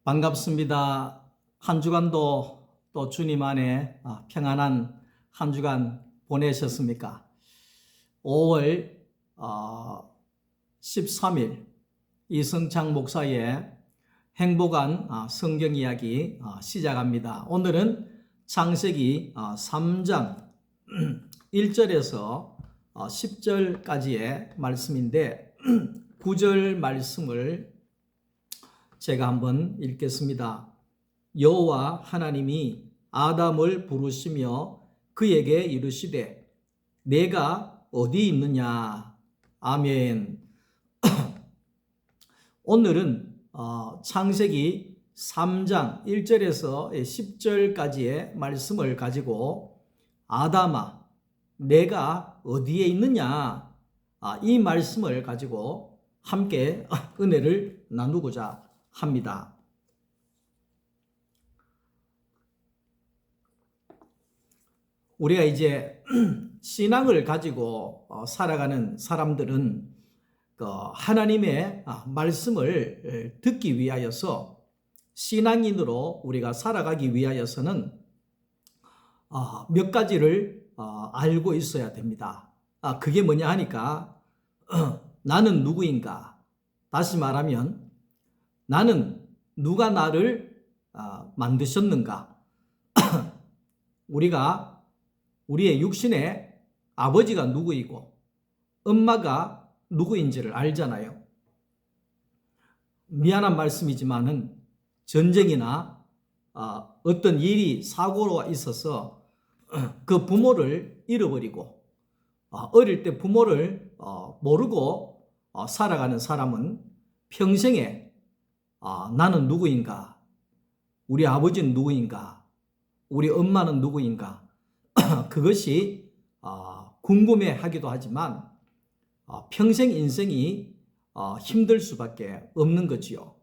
반갑습니다. 한 주간도 또 주님 안에 평안한 한 주간 보내셨습니까? 5월 13일 이승창 목사의 행복한 성경 이야기 시작합니다. 오늘은 창세기 3장 1절에서 10절까지의 말씀인데 9절 말씀을 제가 한번 읽겠습니다. 여호와 하나님이 아담을 부르시며 그에게 이르시되 내가 어디 있느냐. 아멘. 오늘은 창세기 3장 1절에서 10절까지의 말씀을 가지고 아담아 내가 어디에 있느냐, 이 말씀을 가지고 함께 은혜를 나누고자 합니다. 우리가 이제 신앙을 가지고 살아가는 사람들은 하나님의 말씀을 듣기 위하여서, 신앙인으로 우리가 살아가기 위하여서는 몇 가지를 알고 있어야 됩니다. 그게 뭐냐 하니까 나는 누구인가? 다시 말하면 나는 누가 나를 만드셨는가? 우리가 우리의 육신의 아버지가 누구이고 엄마가 누구인지를 알잖아요. 미안한 말씀이지만은 전쟁이나 어떤 일이 사고가 있어서 그 부모를 잃어버리고 어릴 때 부모를 모르고 살아가는 사람은 평생에 나는 누구인가? 우리 아버지는 누구인가? 우리 엄마는 누구인가? 그것이 궁금해하기도 하지만 평생 인생이 힘들 수밖에 없는 거지요.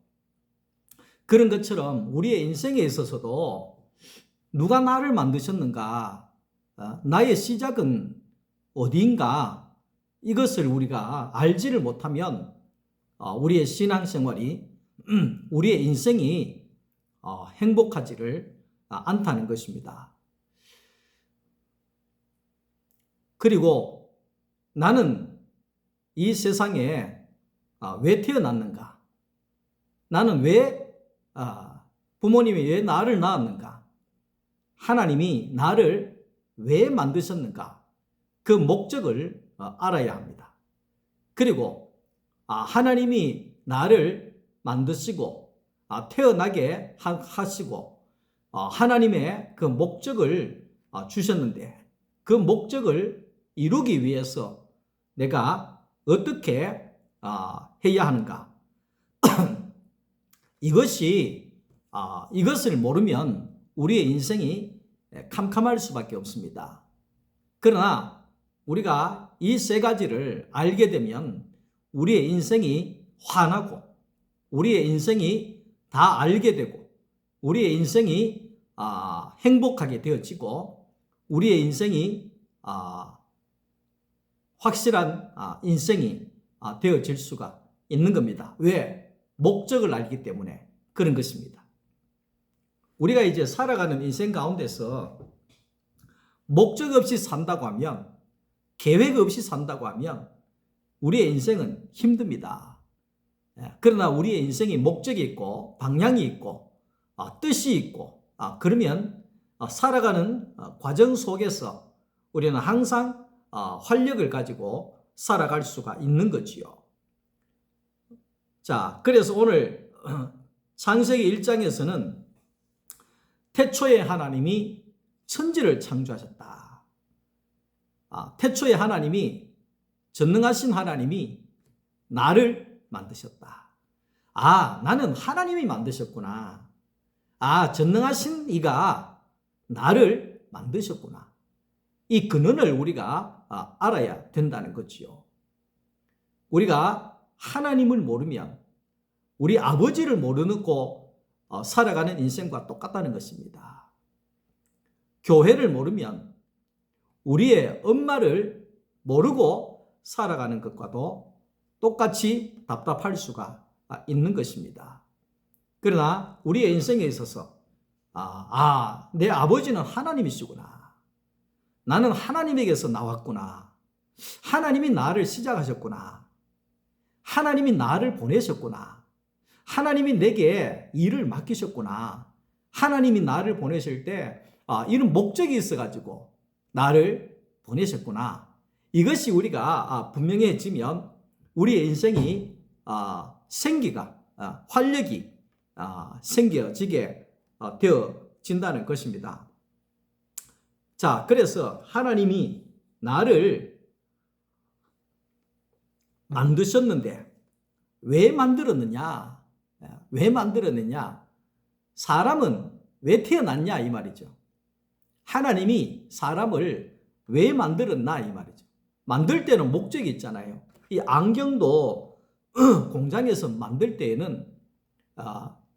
그런 것처럼 우리의 인생에 있어서도 누가 나를 만드셨는가? 나의 시작은 어디인가? 이것을 우리가 알지를 못하면 우리의 신앙생활이, 우리의 인생이 행복하지를 않다는 것입니다. 그리고 나는 이 세상에 왜 태어났는가? 나는 왜 부모님이 왜 나를 낳았는가? 하나님이 나를 왜 만드셨는가? 그 목적을 알아야 합니다. 그리고 하나님이 나를 만드시고 태어나게 하시고 하나님의 그 목적을 주셨는데, 그 목적을 이루기 위해서 내가 어떻게 해야 하는가? 이것을 모르면 우리의 인생이 캄캄할 수밖에 없습니다. 그러나 우리가 이 세 가지를 알게 되면 우리의 인생이 환하고, 우리의 인생이 다 알게 되고, 우리의 인생이 행복하게 되어지고, 우리의 인생이 확실한 인생이 되어질 수가 있는 겁니다. 왜? 목적을 알기 때문에 그런 것입니다. 우리가 이제 살아가는 인생 가운데서 목적 없이 산다고 하면, 계획 없이 산다고 하면 우리의 인생은 힘듭니다. 그러나 우리의 인생이 목적이 있고 방향이 있고 뜻이 있고 그러면 살아가는 과정 속에서 우리는 항상 활력을 가지고 살아갈 수가 있는 거지요. 자, 그래서 오늘 창세기 1장에서는 태초에 하나님이 천지를 창조하셨다. 태초에 하나님이, 전능하신 하나님이 나를 만드셨다. 나는 하나님이 만드셨구나. 전능하신 이가 나를 만드셨구나. 이 근원을 우리가 알아야 된다는 거지요. 우리가 하나님을 모르면 우리 아버지를 모르고 살아가는 인생과 똑같다는 것입니다. 교회를 모르면 우리의 엄마를 모르고 살아가는 것과도 똑같이 답답할 수가 있는 것입니다. 그러나 우리의 인생에 있어서 내 아버지는 하나님이시구나. 나는 하나님에게서 나왔구나. 하나님이 나를 시작하셨구나. 하나님이 나를 보내셨구나. 하나님이 내게 일을 맡기셨구나. 하나님이 나를 보내실 때 이런 목적이 있어가지고 나를 보내셨구나. 이것이 우리가 분명해지면 우리의 인생이 생기가 활력이 생겨지게 되어진다는 것입니다. 자, 그래서 하나님이 나를 만드셨는데 왜 만들었느냐? 왜 만들었느냐? 사람은 왜 태어났냐? 이 말이죠. 하나님이 사람을 왜 만들었나? 이 말이죠. 만들 때는 목적이 있잖아요. 이 안경도 공장에서 만들 때에는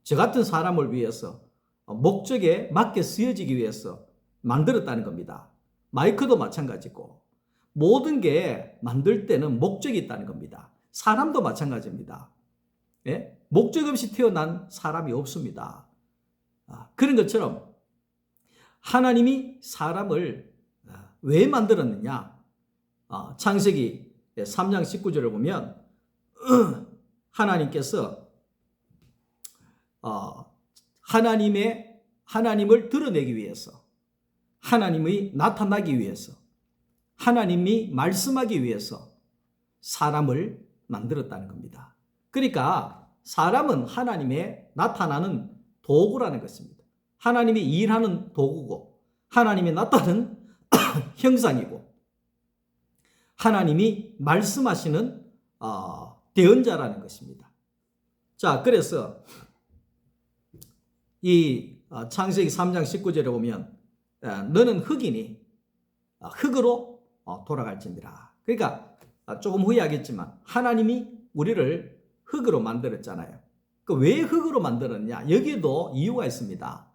저 같은 사람을 위해서 목적에 맞게 쓰여지기 위해서 만들었다는 겁니다. 마이크도 마찬가지고 모든 게 만들 때는 목적이 있다는 겁니다. 사람도 마찬가지입니다. 예? 목적 없이 태어난 사람이 없습니다. 그런 것처럼 하나님이 사람을 왜 만들었느냐? 창세기 3장 19절을 보면 하나님께서 하나님을 드러내기 위해서, 하나님이 나타나기 위해서, 하나님이 말씀하기 위해서 사람을 만들었다는 겁니다. 그러니까 사람은 하나님의 나타나는 도구라는 것입니다. 하나님이 일하는 도구고, 하나님이 나타나는 형상이고, 하나님이 말씀하시는 대언자라는 것입니다. 자, 그래서 이 창세기 3장 19절에 보면 너는 흑이니 흑으로 돌아갈지니라. 그러니까 조금 후에 하겠지만 하나님이 우리를 흑으로 만들었잖아요. 왜 흑으로 만들었냐? 여기에도 이유가 있습니다.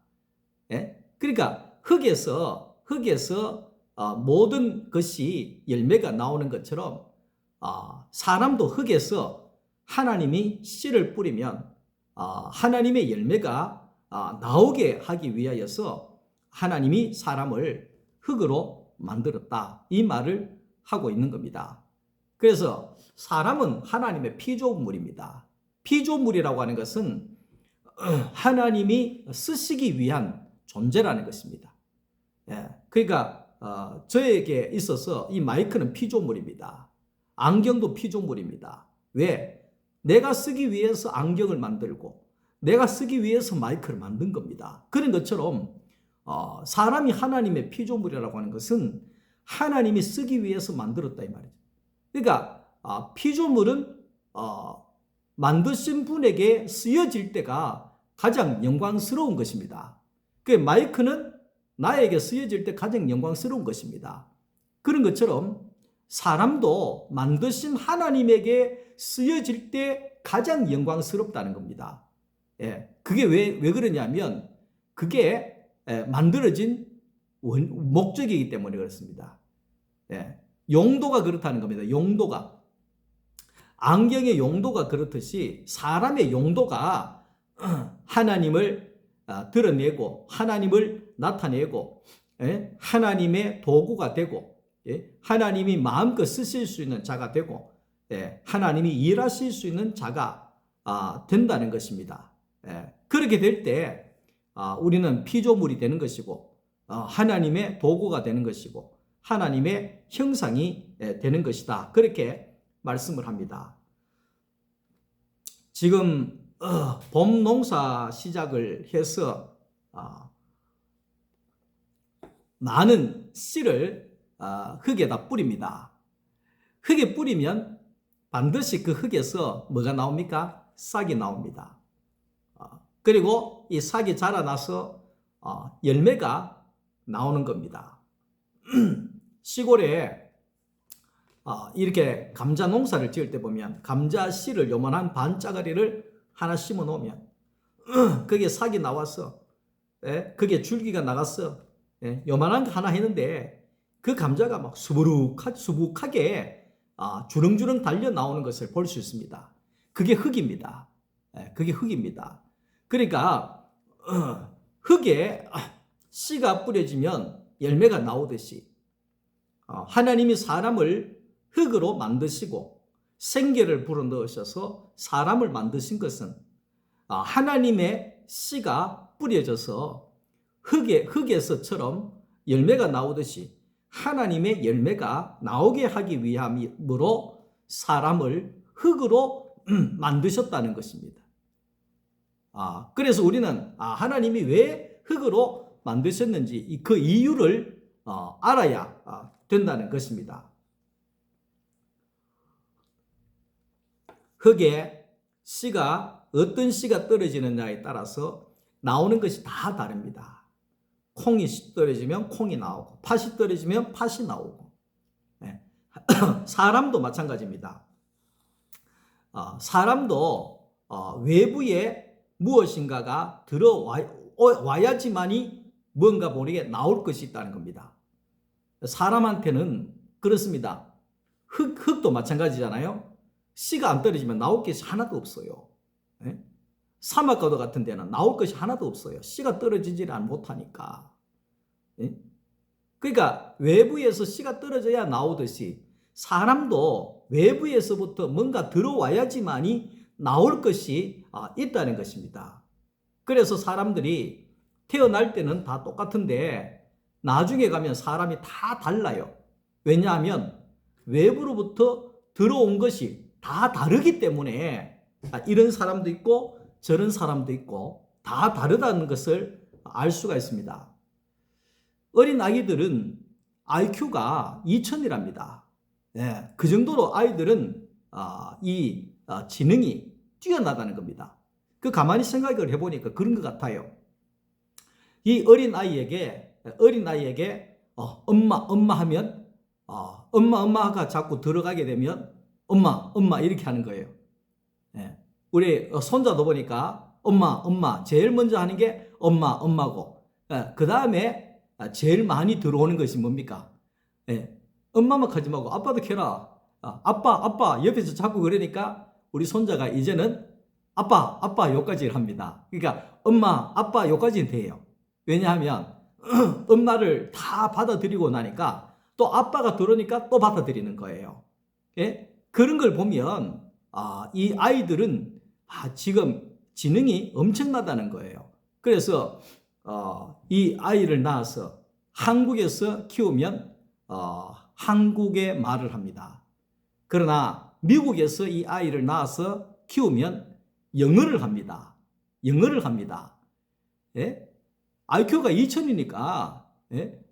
예? 그러니까 흑에서 모든 것이 열매가 나오는 것처럼 사람도 흑에서 하나님이 씨를 뿌리면 하나님의 열매가 나오게 하기 위하여서 하나님이 사람을 흑으로 만들었다. 이 말을 하고 있는 겁니다. 그래서 사람은 하나님의 피조물입니다. 피조물이라고 하는 것은 하나님이 쓰시기 위한 존재라는 것입니다. 예, 그러니까 저에게 있어서 이 마이크는 피조물입니다. 안경도 피조물입니다. 왜? 내가 쓰기 위해서 안경을 만들고 내가 쓰기 위해서 마이크를 만든 겁니다. 그런 것처럼 사람이 하나님의 피조물이라고 하는 것은 하나님이 쓰기 위해서 만들었다 이 말이죠. 그러니까 피조물은 만드신 분에게 쓰여질 때가 가장 영광스러운 것입니다. 그 마이크는 나에게 쓰여질 때 가장 영광스러운 것입니다. 그런 것처럼 사람도 만드신 하나님에게 쓰여질 때 가장 영광스럽다는 겁니다. 예, 그게 왜 그러냐면 그게 만들어진 목적이기 때문에 그렇습니다. 예, 용도가 그렇다는 겁니다. 용도가. 안경의 용도가 그렇듯이 사람의 용도가 하나님을 드러내고 하나님을 나타내고 하나님의 도구가 되고 하나님이 마음껏 쓰실 수 있는 자가 되고 하나님이 일하실 수 있는 자가 된다는 것입니다. 그렇게 될 때 우리는 피조물이 되는 것이고 하나님의 도구가 되는 것이고 하나님의 형상이 되는 것이다. 그렇게 말씀을 합니다. 지금 봄 농사 시작을 해서 많은 씨를 흙에다 뿌립니다. 흙에 뿌리면 반드시 그 흙에서 뭐가 나옵니까? 싹이 나옵니다. 그리고 이 싹이 자라나서 열매가 나오는 겁니다. 시골에 이렇게 감자 농사를 지을 때 보면 감자 씨를 요만한 반짜가리를 하나 심어 놓으면 그게 싹이 나와서 그게 줄기가 나갔어. 요만한 거 하나 했는데 그 감자가 막 수북하게 주렁주렁 달려 나오는 것을 볼 수 있습니다. 그게 흙입니다. 그게 흙입니다. 그러니까 흙에 씨가 뿌려지면 열매가 나오듯이 하나님이 사람을 흙으로 만드시고 생기를 불어넣으셔서 사람을 만드신 것은 하나님의 씨가 뿌려져서 흙에서처럼 열매가 나오듯이 하나님의 열매가 나오게 하기 위함으로 사람을 흙으로 만드셨다는 것입니다. 그래서 우리는 하나님이 왜 흙으로 만드셨는지 그 이유를 알아야 된다는 것입니다. 흙에 씨가 어떤 씨가 떨어지느냐에 따라서 나오는 것이 다 다릅니다. 콩이 떨어지면 콩이 나오고 팥이 떨어지면 팥이 나오고 사람도 마찬가지입니다. 사람도 외부에 무엇인가가 들어와야지만이 뭔가 모르게 나올 것이 있다는 겁니다. 사람한테는 그렇습니다. 흙도 마찬가지잖아요. 씨가 안 떨어지면 나올 것이 하나도 없어요. 사막가도 같은 데는 나올 것이 하나도 없어요. 씨가 떨어지지를 못하니까. 그러니까 외부에서 씨가 떨어져야 나오듯이 사람도 외부에서부터 뭔가 들어와야지만이 나올 것이 있다는 것입니다. 그래서 사람들이 태어날 때는 다 똑같은데 나중에 가면 사람이 다 달라요. 왜냐하면 외부로부터 들어온 것이 다 다르기 때문에 이런 사람도 있고 저런 사람도 있고 다 다르다는 것을 알 수가 있습니다. 어린 아이들은 IQ가 2000이랍니다. 그 정도로 아이들은 이 지능이 뛰어나다는 겁니다. 그 가만히 생각을 해보니까 그런 것 같아요. 이 어린 아이에게 엄마 하면 엄마가 자꾸 들어가게 되면 엄마 이렇게 하는 거예요. 우리 손자도 보니까 엄마 제일 먼저 하는 게 엄마고 그 다음에 제일 많이 들어오는 것이 뭡니까? 엄마만 하지 말고 아빠도 켜라. 아빠 옆에서 자꾸 그러니까 우리 손자가 이제는 아빠 요까지를 합니다. 그러니까 엄마 아빠 요까지는 돼요. 왜냐하면 엄마를 다 받아들이고 나니까 또 아빠가 들어오니까 또 받아들이는 거예요. 그런 걸 보면 이 아이들은 지금 지능이 엄청나다는 거예요. 그래서 이 아이를 낳아서 한국에서 키우면 한국의 말을 합니다. 그러나 미국에서 이 아이를 낳아서 키우면 영어를 합니다. IQ가 2000이니까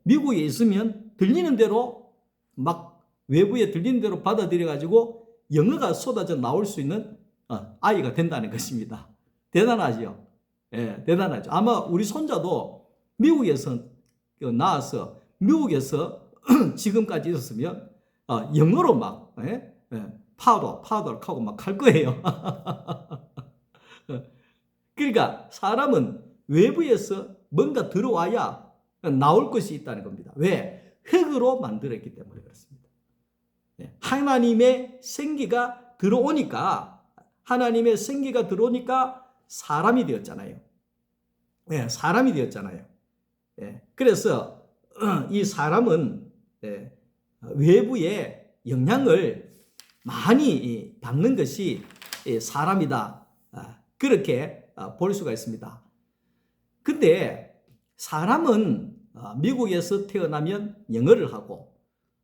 미국에 있으면 들리는 대로 막 외부에 들리는 대로 받아들여 가지고 영어가 쏟아져 나올 수 있는 아이가 된다는 것입니다. 대단하죠? 대단하죠. 아마 우리 손자도 미국에서 나와서 미국에서 지금까지 있었으면 영어로 막 파우더 하고 막 할 거예요. 그러니까 사람은 외부에서 뭔가 들어와야 나올 것이 있다는 겁니다. 왜? 흙으로 만들었기 때문에 그렇습니다. 하나님의 생기가 들어오니까 사람이 되었잖아요. 사람이 되었잖아요. 그래서 이 사람은 외부의 영향을 많이 받는 것이 사람이다. 그렇게 볼 수가 있습니다. 근데 사람은 미국에서 태어나면 영어를 하고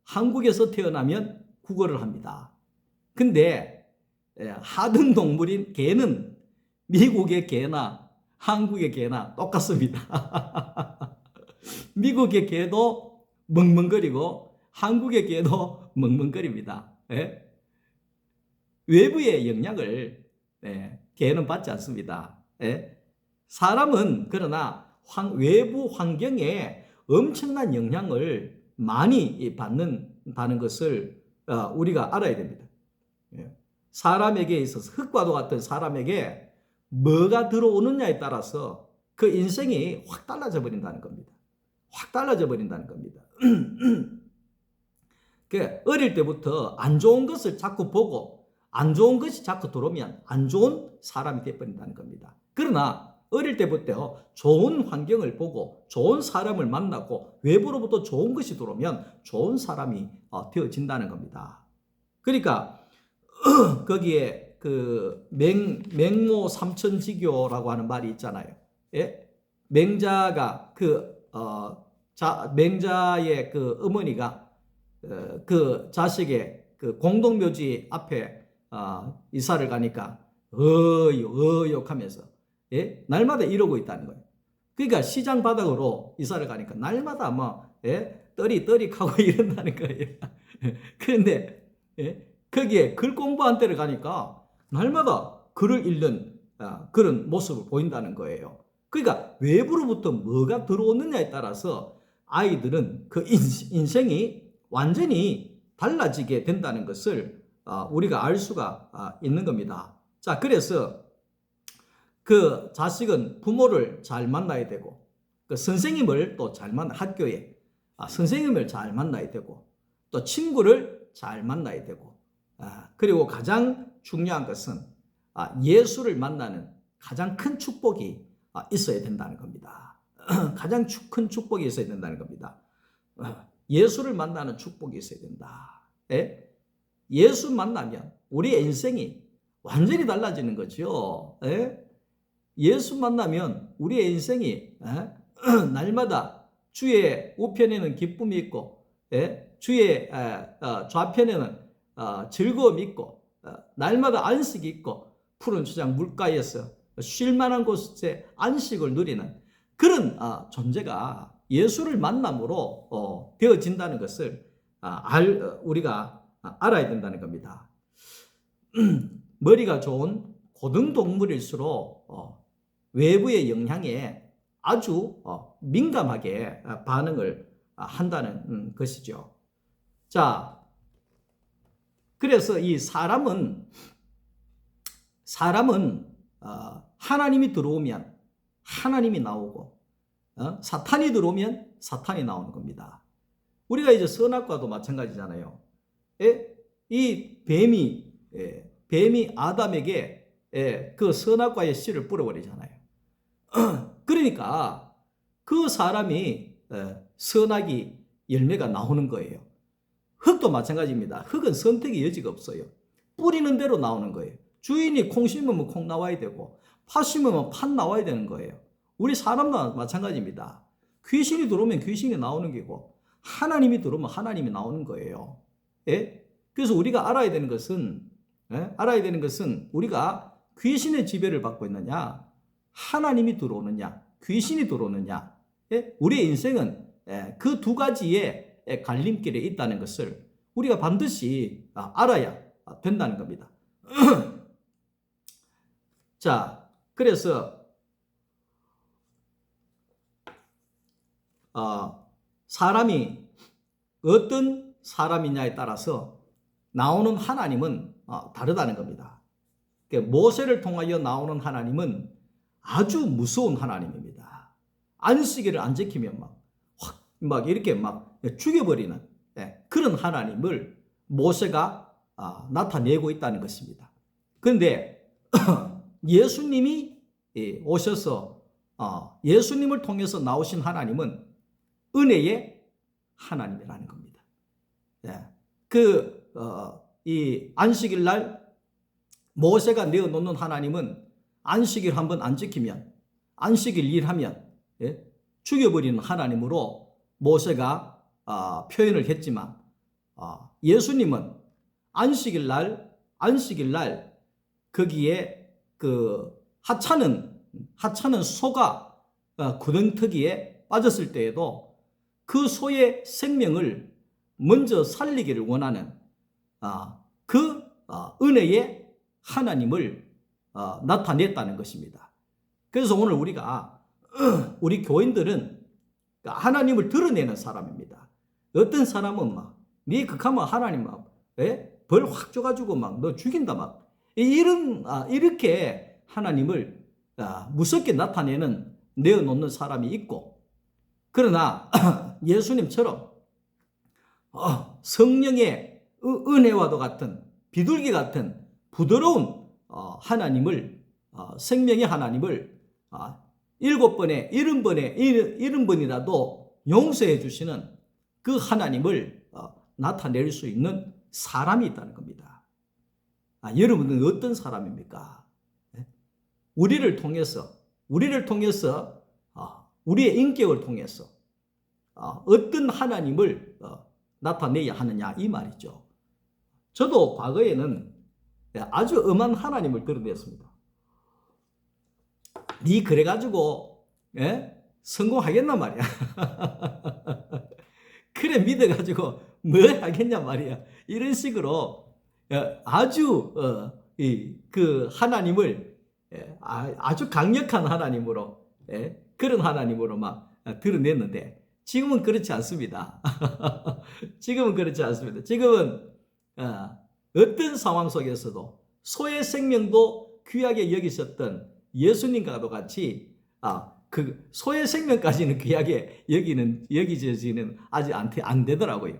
한국에서 태어나면 국어를 합니다. 근데 하등 동물인 개는 미국의 개나 한국의 개나 똑같습니다. 미국의 개도 멍멍거리고 한국의 개도 멍멍거립니다. 외부의 영향을 개는 받지 않습니다. 사람은 그러나 외부 환경에 엄청난 영향을 많이 받는다는 것을 우리가 알아야 됩니다. 사람에게 있어서 흙과도 같은 사람에게 뭐가 들어오느냐에 따라서 그 인생이 확 달라져 버린다는 겁니다. 어릴 때부터 안 좋은 것을 자꾸 보고 안 좋은 것이 자꾸 들어오면 안 좋은 사람이 되어버린다는 겁니다. 그러나 어릴 때부터 좋은 환경을 보고 좋은 사람을 만나고 외부로부터 좋은 것이 들어오면 좋은 사람이 되어진다는 겁니다. 그러니까 거기에 그 맹모 삼천지교라고 하는 말이 있잖아요. 예? 맹자가 맹자의 그 어머니가 그 자식의 그 공동묘지 앞에 이사를 가니까 어욕하면서 예? 날마다 이러고 있다는 거예요. 그러니까 시장 바닥으로 이사를 가니까 날마다 떠리하고 이런다는 거예요. 그런데 예? 거기에 글 공부한 때를 가니까 날마다 글을 읽는 그런 모습을 보인다는 거예요. 그러니까 외부로부터 뭐가 들어오느냐에 따라서 아이들은 그 인생이 완전히 달라지게 된다는 것을 우리가 알 수가 있는 겁니다. 자, 그래서 그 자식은 부모를 잘 만나야 되고, 그 선생님을 또 잘 학교에 선생님을 잘 만나야 되고, 또 친구를 잘 만나야 되고, 그리고 가장 중요한 것은 예수를 만나는 가장 큰 축복이 있어야 된다는 겁니다. 가장 큰 축복이 있어야 된다는 겁니다. 예수를 만나는 축복이 있어야 된다. 예? 예수 만나면 우리의 인생이 완전히 달라지는 거죠. 예? 예수 만나면 우리의 인생이 날마다 주의 우편에는 기쁨이 있고, 예? 주의 좌편에는 즐거움이 있고, 날마다 안식이 있고, 푸른 초장 물가에서 쉴 만한 곳에 안식을 누리는 그런 존재가 예수를 만남으로 되어진다는 것을 우리가 알아야 된다는 겁니다. 머리가 좋은 고등동물일수록 외부의 영향에 아주 민감하게 반응을 한다는 것이죠. 자, 그래서 이 사람은 하나님이 들어오면 하나님이 나오고 사탄이 들어오면 사탄이 나오는 겁니다. 우리가 이제 선악과도 마찬가지잖아요. 이 뱀이 아담에게 그 선악과의 씨를 뿌려버리잖아요. 그러니까 그 사람이 선악이 열매가 나오는 거예요. 흙도 마찬가지입니다. 흙은 선택의 여지가 없어요. 뿌리는 대로 나오는 거예요. 주인이 콩 심으면 콩 나와야 되고 팥 심으면 팥 나와야 되는 거예요. 우리 사람도 마찬가지입니다. 귀신이 들어오면 귀신이 나오는 거고 하나님이 들어오면 하나님이 나오는 거예요. 예? 그래서 우리가 알아야 되는 것은 우리가 귀신의 지배를 받고 있느냐 하나님이 들어오느냐 귀신이 들어오느냐 우리의 인생은 그 두 가지의 갈림길에 있다는 것을 우리가 반드시 알아야 된다는 겁니다. 자, 그래서 사람이 어떤 사람이냐에 따라서 나오는 하나님은 다르다는 겁니다. 모세를 통하여 나오는 하나님은 아주 무서운 하나님입니다. 안식일을 안 지키면 막 이렇게 죽여버리는 그런 하나님을 모세가 나타내고 있다는 것입니다. 그런데 예수님이 오셔서 예수님을 통해서 나오신 하나님은 은혜의 하나님이라는 겁니다. 이 안식일 날 모세가 내어놓는 하나님은 안식일 한번 안 지키면 안식일 일하면 죽여버리는 하나님으로 모세가 표현을 했지만 예수님은 안식일 날 거기에 그 하찮은 소가 구덩텅이에 빠졌을 때에도 그 소의 생명을 먼저 살리기를 원하는 그 은혜의 하나님을 나타냈다는 것입니다. 그래서 오늘 우리 교인들은 하나님을 드러내는 사람입니다. 어떤 사람은 네 극하면 하나님 벌 확 줘가지고 너 죽인다 이렇게 하나님을 무섭게 내어놓는 사람이 있고, 그러나 예수님처럼 성령의 은혜와도 같은 비둘기 같은 부드러운 하나님을 생명의 하나님을 7번에 70번이라도 용서해 주시는 그 하나님을 나타낼 수 있는 사람이 있다는 겁니다. 여러분은 어떤 사람입니까? 우리를 통해서 우리의 인격을 통해서 어떤 하나님을 나타내야 하느냐 이 말이죠. 저도 과거에는 아주 엄한 하나님을 드러냈습니다. 니 그래가지고 성공하겠나 말이야. 그래 믿어가지고 뭐 하겠냐 말이야. 이런 식으로 아주 그 하나님을 아주 강력한 하나님으로 그런 하나님으로 막 드러냈는데 지금은 그렇지 않습니다. 지금은 그렇지 않습니다. 지금은 어떤 상황 속에서도 소의 생명도 귀하게 여기셨던 예수님과도 같이 그 소의 생명까지는 귀하게 여기지는 아직 안 되더라고요.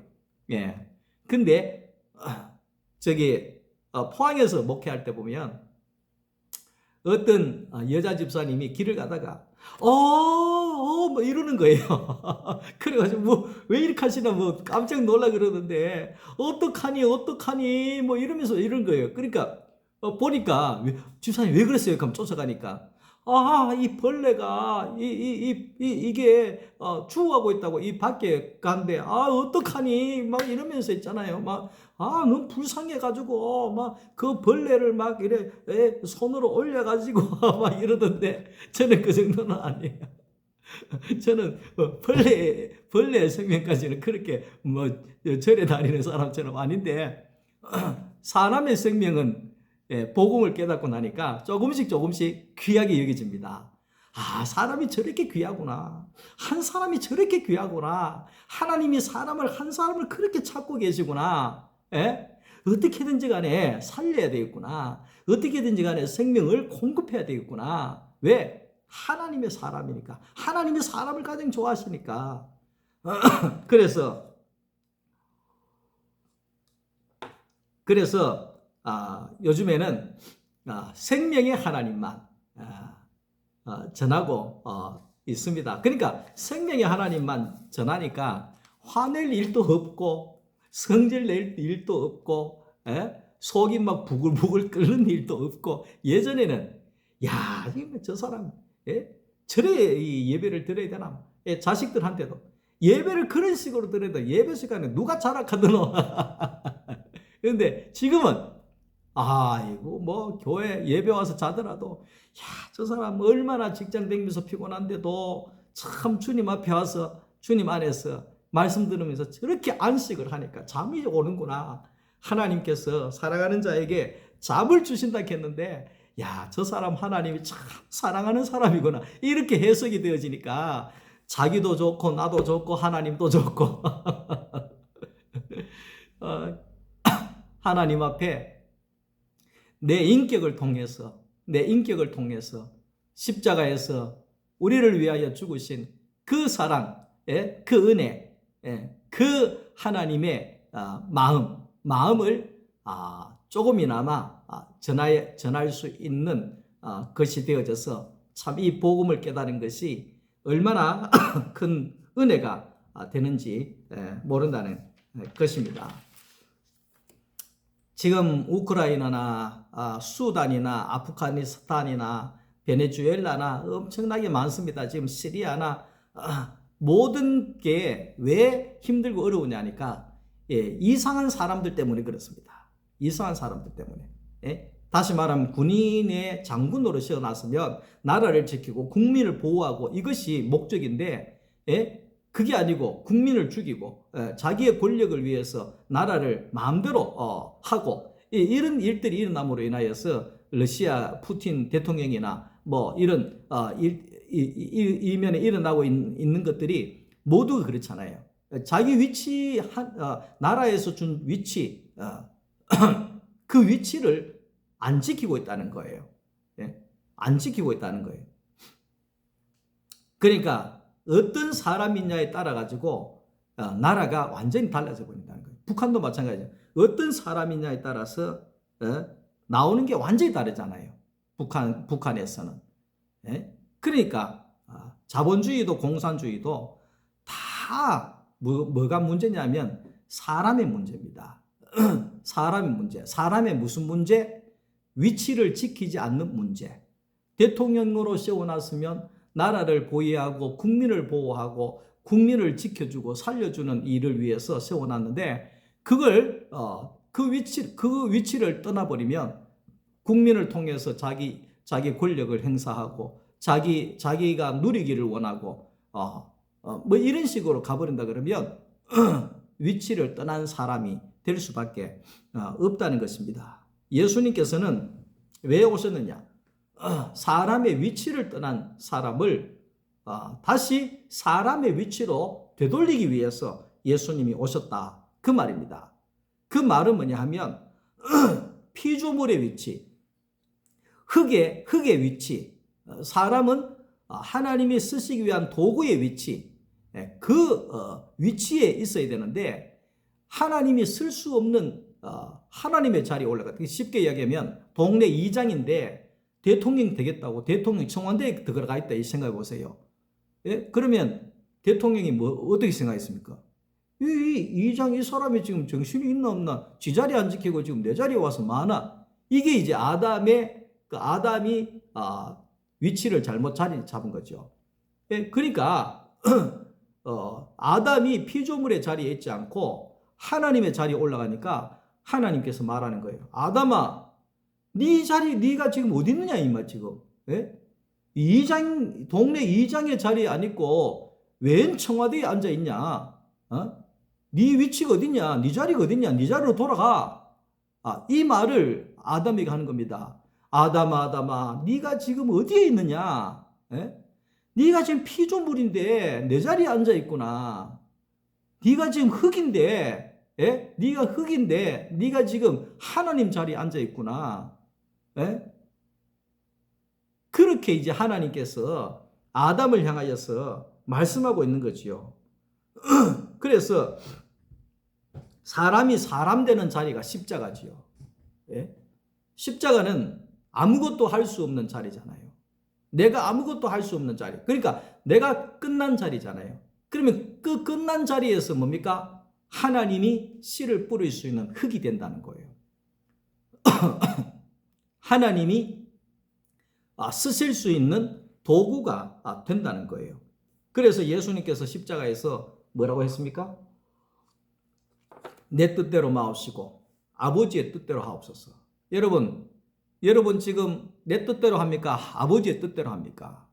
예. 근데 포항에서 목회할 때 보면 어떤 여자 집사님이 길을 가다가 뭐 이러는 거예요. 그래가지고 뭐 왜 이렇게 하시나 뭐 깜짝 놀라 그러는데 어떡하니 뭐 이러면서 이런 거예요. 그러니까 보니까 집사님 왜 그랬어요? 그럼 쫓아가니까 이 벌레가 이게 주워가고 있다고 이 밖에 간대. 어떡하니 막 이러면서 있잖아요. 막 너무 불쌍해가지고 막 그 벌레를 막 이래 손으로 올려가지고 막 이러던데 저는 그 정도는 아니에요. 저는 벌레의 생명까지는 그렇게 뭐 절에 다니는 사람처럼 아닌데 사람의 생명은 복음을 깨닫고 나니까 조금씩 귀하게 여겨집니다. 사람이 저렇게 귀하구나. 한 사람이 저렇게 귀하구나. 하나님이 한 사람을 그렇게 찾고 계시구나. 어떻게든지 간에 살려야 되겠구나. 어떻게든지 간에 생명을 공급해야 되겠구나. 왜? 하나님의 사람이니까. 하나님이 사람을 가장 좋아하시니까. 그래서 요즘에는 생명의 하나님만 전하고 있습니다. 그러니까 생명의 하나님만 전하니까 화낼 일도 없고 성질 낼 일도 없고 속이 막 부글부글 끓는 일도 없고 예전에는 저 사람 저래 이 예배를 드려야 되나 자식들한테도 예배를 그런 식으로 드려도 예배 시간에 누가 자락하더노. 그런데 지금은 이거 뭐 교회 예배 와서 자더라도 저 사람 얼마나 직장 다니면서 피곤한데도 참 주님 앞에 와서 주님 안에서 말씀 들으면서 저렇게 안식을 하니까 잠이 오는구나. 하나님께서 사랑하는 자에게 잠을 주신다 했는데 저 사람 하나님이 참 사랑하는 사람이구나. 이렇게 해석이 되어지니까 자기도 좋고 나도 좋고 하나님도 좋고 하나님 앞에 내 인격을 통해서 십자가에서 우리를 위하여 죽으신 그 사랑, 그 은혜, 그 하나님의 마음을 조금이나마 전할 수 있는 것이 되어져서 참 이 복음을 깨달은 것이 얼마나 큰 은혜가 되는지 모른다는 것입니다. 지금 우크라이나나 수단이나 아프가니스탄이나 베네수엘라나 엄청나게 많습니다. 지금 시리아나 모든 게 왜 힘들고 어려우냐니까 이상한 사람들 때문에 그렇습니다. 이상한 사람들 때문에. 다시 말하면 군인의 장군 노릇이 났으면 나라를 지키고 국민을 보호하고 이것이 목적인데 그게 아니고 국민을 죽이고 자기의 권력을 위해서 나라를 마음대로 하고 이런 일들이 일어남으로 인하여서 러시아 푸틴 대통령이나 뭐 이런 이면에 일어나고 있는 것들이 모두 그렇잖아요. 자기 위치 나라에서 준 위치 그 위치를 안 지키고 있다는 거예요. 안 지키고 있다는 거예요. 그러니까 어떤 사람이냐에 따라 가지고 나라가 완전히 달라져 버린다는 거예요. 북한도 마찬가지예요. 어떤 사람이냐에 따라서 나오는 게 완전히 다르잖아요. 북한에서는 그러니까 자본주의도 공산주의도 다 뭐가 문제냐면 사람의 문제입니다. 사람의 문제. 사람의 무슨 문제? 위치를 지키지 않는 문제. 대통령으로 세워놨으면 나라를 보위하고 국민을 보호하고 국민을 지켜주고 살려주는 일을 위해서 세워놨는데 그걸 그 위치를 떠나버리면 국민을 통해서 자기 권력을 행사하고 자기가 누리기를 원하고 뭐 이런 식으로 가버린다 그러면 위치를 떠난 사람이 될 수밖에 없다는 것입니다. 예수님께서는 왜 오셨느냐? 사람의 위치를 떠난 사람을 다시 사람의 위치로 되돌리기 위해서 예수님이 오셨다. 그 말입니다. 그 말은 뭐냐 하면 피조물의 위치, 흙의 위치, 사람은 하나님이 쓰시기 위한 도구의 위치, 그 위치에 있어야 되는데 하나님이 쓸 수 없는 하나님의 자리에 올라갔다. 쉽게 이야기하면 동네 이장인데 대통령이 되겠다고 대통령 청와대에 들어가 있다 이 생각해 보세요. 예? 그러면 대통령이 어떻게 생각했습니까? 이장 이 사람이 지금 정신이 있나 없나? 지 자리 안 지키고 지금 내 자리에 와서 많아. 이게 이제 아담이 위치를 잘못 자리 잡은 거죠. 예? 그러니까 아담이 피조물의 자리에 있지 않고 하나님의 자리에 올라가니까 하나님께서 말하는 거예요. 아담아, 네 자리 네가 지금 어디 있느냐 이마 지금. 예? 동네 이장의 자리에 안 있고 웬 청와대에 앉아 있냐? 네 위치가 어디냐? 네 자리가 어디냐? 네 자리로 돌아가. 이 말을 아담에게 하는 겁니다. 아담아, 네가 지금 어디에 있느냐? 예? 네가 지금 피조물인데 내 자리에 앉아 있구나. 네가 지금 흙인데, 예? 네가 흙인데 네가 지금 하나님 자리에 앉아 있구나. 예? 그렇게 이제 하나님께서 아담을 향하여서 말씀하고 있는 거지요. 그래서 사람이 사람 되는 자리가 십자가지요. 예? 십자가는 아무것도 할 수 없는 자리잖아요. 내가 아무것도 할 수 없는 자리. 그러니까 내가 끝난 자리잖아요. 그러면 그 끝난 자리에서 뭡니까? 하나님이 씨를 뿌릴 수 있는 흙이 된다는 거예요. 하나님이 쓰실 수 있는 도구가 된다는 거예요. 그래서 예수님께서 십자가에서 뭐라고 했습니까? 내 뜻대로 마옵시고 아버지의 뜻대로 하옵소서. 여러분 지금 내 뜻대로 합니까? 아버지의 뜻대로 합니까?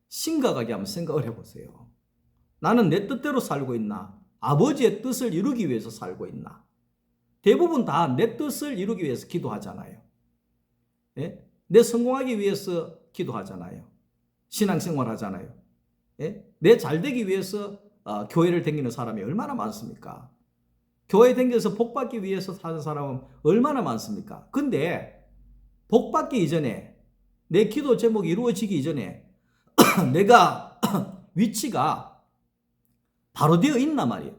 심각하게 한번 생각을 해보세요. 나는 내 뜻대로 살고 있나? 아버지의 뜻을 이루기 위해서 살고 있나? 대부분 다 내 뜻을 이루기 위해서 기도하잖아요. 예? 내 성공하기 위해서 기도하잖아요. 신앙생활 하잖아요. 예? 내 잘되기 위해서 교회를 다니는 사람이 얼마나 많습니까? 교회 다녀서 복받기 위해서 사는 사람은 얼마나 많습니까? 근데 복받기 이전에 내 기도 제목이 이루어지기 이전에 내가 위치가 바로 되어 있나 말이에요.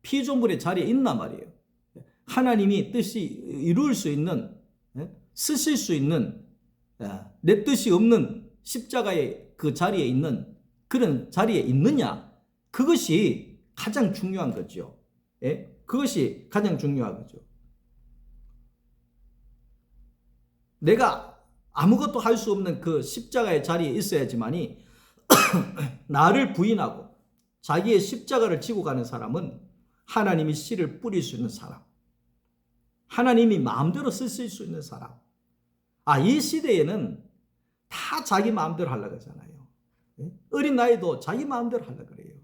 피조물의 자리에 있나 말이에요. 하나님이 뜻이 이룰 수 있는, 쓰실 수 있는, 내 뜻이 없는 십자가의 그 자리에 있는 그런 자리에 있느냐? 그것이 가장 중요한 거죠. 그것이 가장 중요한 거죠. 내가 아무것도 할 수 없는 그 십자가의 자리에 있어야지만이 나를 부인하고 자기의 십자가를 지고 가는 사람은 하나님이 씨를 뿌릴 수 있는 사람, 하나님이 마음대로 쓰실 수 있는 사람. 이 시대에는 다 자기 마음대로 하려고 하잖아요. 어린 나이도 자기 마음대로 하려고 그래요.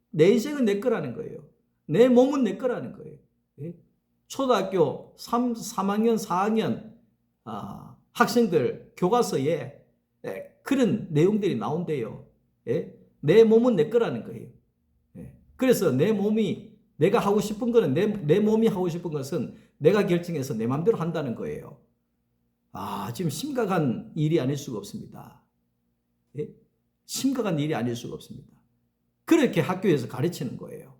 내 인생은 내 거라는 거예요. 내 몸은 내 거라는 거예요. 초등학교 3학년, 4학년 학생들 교과서에 그런 내용들이 나온대요. 내 몸은 내 거라는 거예요. 그래서 내 몸이 내가 하고 싶은 거는 내 몸이 하고 싶은 것은 내가 결정해서 내 마음대로 한다는 거예요. 지금 심각한 일이 아닐 수가 없습니다. 심각한 일이 아닐 수가 없습니다. 그렇게 학교에서 가르치는 거예요.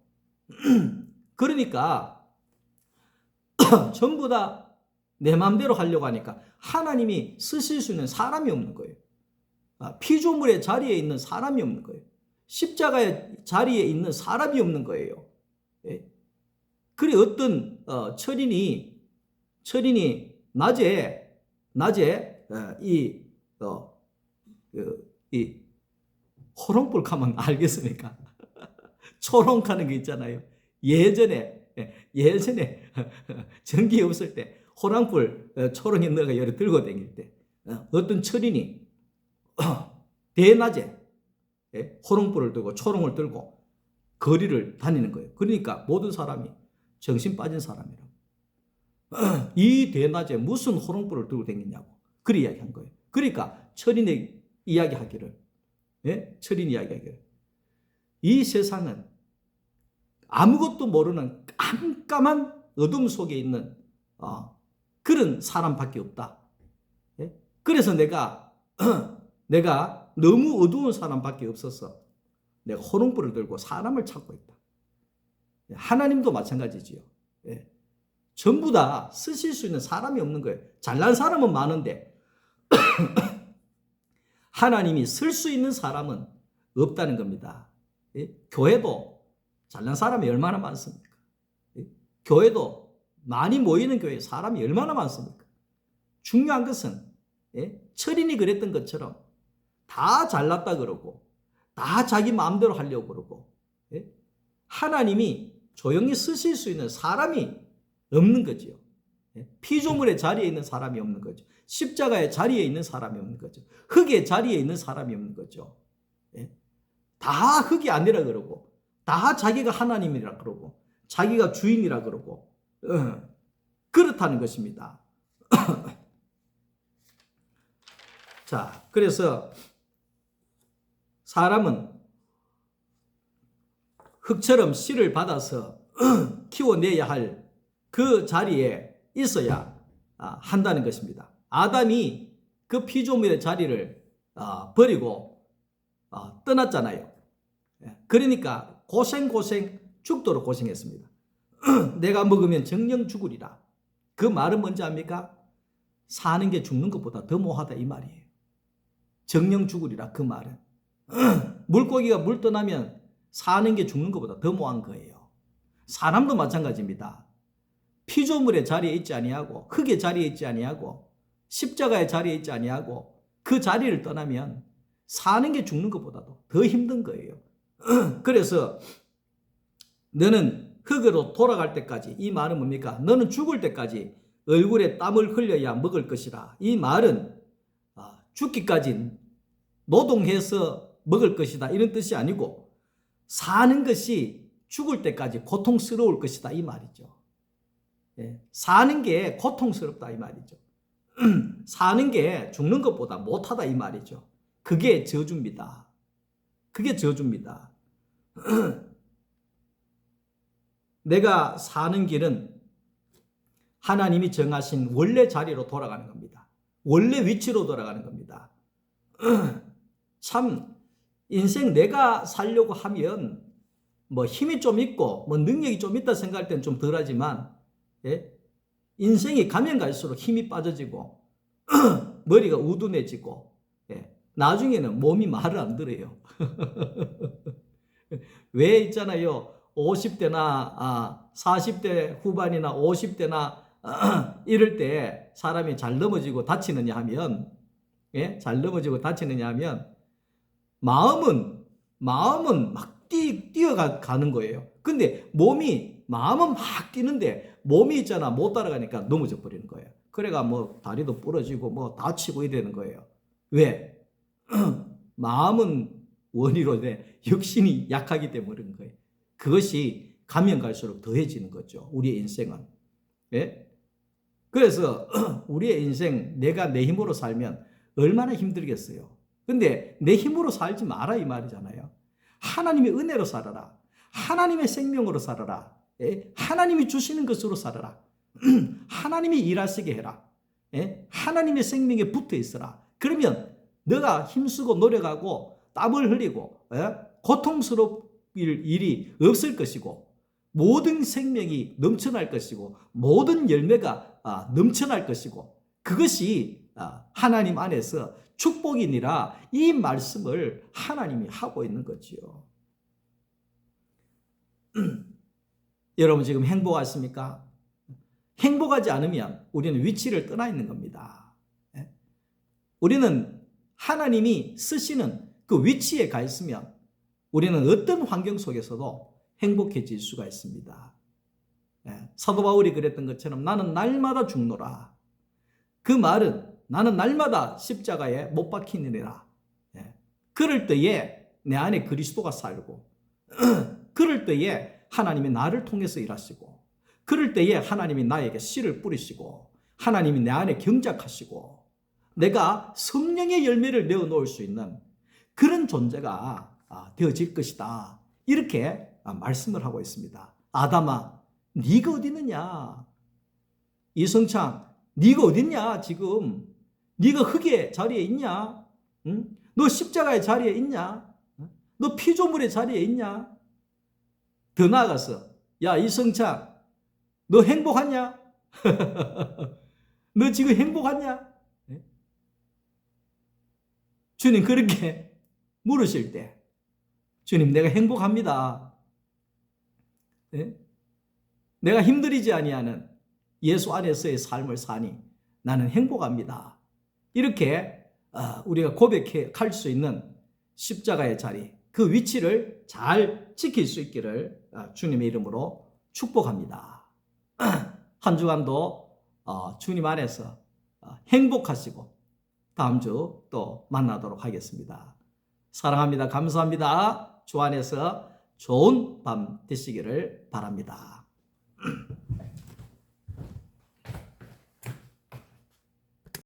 그러니까 전부 다 내 마음대로 하려고 하니까 하나님이 쓰실 수 있는 사람이 없는 거예요. 피조물의 자리에 있는 사람이 없는 거예요. 십자가의 자리에 있는 사람이 없는 거예요. 예. 그래 어떤 철인이 낮에 이 호롱불 가면 알겠습니까? 초롱하는 거 있잖아요. 예전에 전기 없을 때 호랑불 초롱에 넣어가 열을 들고 다닐 때 어떤 철인이 대낮에 호롱불을 들고 초롱을 들고 거리를 다니는 거예요. 그러니까 모든 사람이 정신 빠진 사람이라고. 이 대낮에 무슨 호롱불을 들고 다니냐고 그렇게 이야기한 거예요. 그러니까 철인이 이야기하기를 이 세상은 아무것도 모르는 깜깜한 어둠 속에 있는 그런 사람밖에 없다. 그래서 내가 너무 어두운 사람밖에 없어서 내가 호롱불을 들고 사람을 찾고 있다. 하나님도 마찬가지지요. 전부 다 쓰실 수 있는 사람이 없는 거예요. 잘난 사람은 많은데 하나님이 쓸 수 있는 사람은 없다는 겁니다. 교회도 잘난 사람이 얼마나 많습니까? 교회도 많이 모이는 교회에 사람이 얼마나 많습니까? 중요한 것은 철인이 그랬던 것처럼 다 잘났다 그러고 다 자기 마음대로 하려고 그러고 하나님이 조용히 쓰실 수 있는 사람이 없는 거죠. 피조물의 자리에 있는 사람이 없는 거죠. 십자가의 자리에 있는 사람이 없는 거죠. 흙의 자리에 있는 사람이 없는 거죠. 다 흙이 아니라 그러고 다 자기가 하나님이라 그러고 자기가 주인이라 그러고 그렇다는 것입니다. 자, 그래서 사람은 흙처럼 씨를 받아서 키워내야 할 그 자리에 있어야 한다는 것입니다. 아담이 그 피조물의 자리를 버리고 떠났잖아요. 그러니까 고생 죽도록 고생했습니다. 내가 먹으면 정령 죽으리라. 그 말은 뭔지 압니까? 사는 게 죽는 것보다 더 모하다 이 말이에요. 정령 죽으리라 그 말은. 물고기가 물 떠나면 사는 게 죽는 것보다 더 모한 거예요. 사람도 마찬가지입니다. 피조물의 자리에 있지 아니하고 흙의 자리에 있지 아니하고 십자가의 자리에 있지 아니하고 그 자리를 떠나면 사는 게 죽는 것보다도 더 힘든 거예요. 그래서 너는 흙으로 돌아갈 때까지, 이 말은 뭡니까? 너는 죽을 때까지 얼굴에 땀을 흘려야 먹을 것이라. 이 말은 죽기까지 노동해서 먹을 것이다 이런 뜻이 아니고 사는 것이 죽을 때까지 고통스러울 것이다 이 말이죠. 사는 게 고통스럽다 이 말이죠. 사는 게 죽는 것보다 못하다 이 말이죠. 그게 저주입니다. 그게 저주입니다. 내가 사는 길은 하나님이 정하신 원래 자리로 돌아가는 겁니다. 원래 위치로 돌아가는 겁니다. 참 인생 내가 살려고 하면 뭐 힘이 좀 있고 뭐 능력이 좀 있다 생각할 때는 좀 덜하지만 인생이 가면 갈수록 힘이 빠져지고 머리가 우둔해지고 나중에는 몸이 말을 안 들어요. 왜 있잖아요. 50대나 40대 후반이나 50대나 이럴 때 사람이 잘 넘어지고 다치느냐 하면 잘 넘어지고 다치느냐 하면 마음은 막 뛰어가는 거예요. 근데 마음은 막 뛰는데 몸이 있잖아 못 따라가니까 넘어져 버리는 거예요. 그래가 뭐 다리도 부러지고 뭐 다치고 이러는 거예요. 왜? 마음은 원이로 육신이 약하기 때문인 거예요. 그것이 가면 갈수록 더해지는 거죠. 우리의 인생은. 그래서 우리의 인생 내가 내 힘으로 살면 얼마나 힘들겠어요. 근데 내 힘으로 살지 마라 이 말이잖아요. 하나님의 은혜로 살아라. 하나님의 생명으로 살아라. 하나님이 주시는 것으로 살아라. 하나님이 일하시게 해라. 하나님의 생명에 붙어 있어라. 그러면 너가 힘쓰고 노력하고 땀을 흘리고 고통스러울 일이 없을 것이고 모든 생명이 넘쳐날 것이고 모든 열매가 넘쳐날 것이고 그것이 하나님 안에서 축복이니라 이 말씀을 하나님이 하고 있는 거지요. 여러분 지금 행복하십니까? 행복하지 않으면 우리는 위치를 떠나 있는 겁니다. 우리는 하나님이 쓰시는 그 위치에 가 있으면 우리는 어떤 환경 속에서도 행복해질 수가 있습니다. 사도 바울이 그랬던 것처럼 나는 날마다 죽노라. 그 말은 나는 날마다 십자가에 못 박히느니라. 그럴 때에 내 안에 그리스도가 살고 그럴 때에 하나님이 나를 통해서 일하시고 그럴 때에 하나님이 나에게 씨를 뿌리시고 하나님이 내 안에 경작하시고 내가 성령의 열매를 내어놓을 수 있는 그런 존재가 되어질 것이다. 이렇게 말씀을 하고 있습니다. 아담아, 네가 어디 있느냐? 이성창, 네가 어디 있냐? 지금 네가 흙의 자리에 있냐? 응? 너 십자가의 자리에 있냐? 너 피조물의 자리에 있냐? 더 나아가서 야 이성창, 너 행복하냐? 너 지금 행복하냐? 주님 그렇게 물으실 때 주님 내가 행복합니다. 내가 힘들이지 아니하는 예수 안에서의 삶을 사니 나는 행복합니다. 이렇게 우리가 고백할 수 있는 십자가의 자리, 그 위치를 잘 지킬 수 있기를 주님의 이름으로 축복합니다. 한 주간도 주님 안에서 행복하시고 다음 주 또 만나도록 하겠습니다. 사랑합니다. 감사합니다. 주 안에서 좋은 밤 되시기를 바랍니다.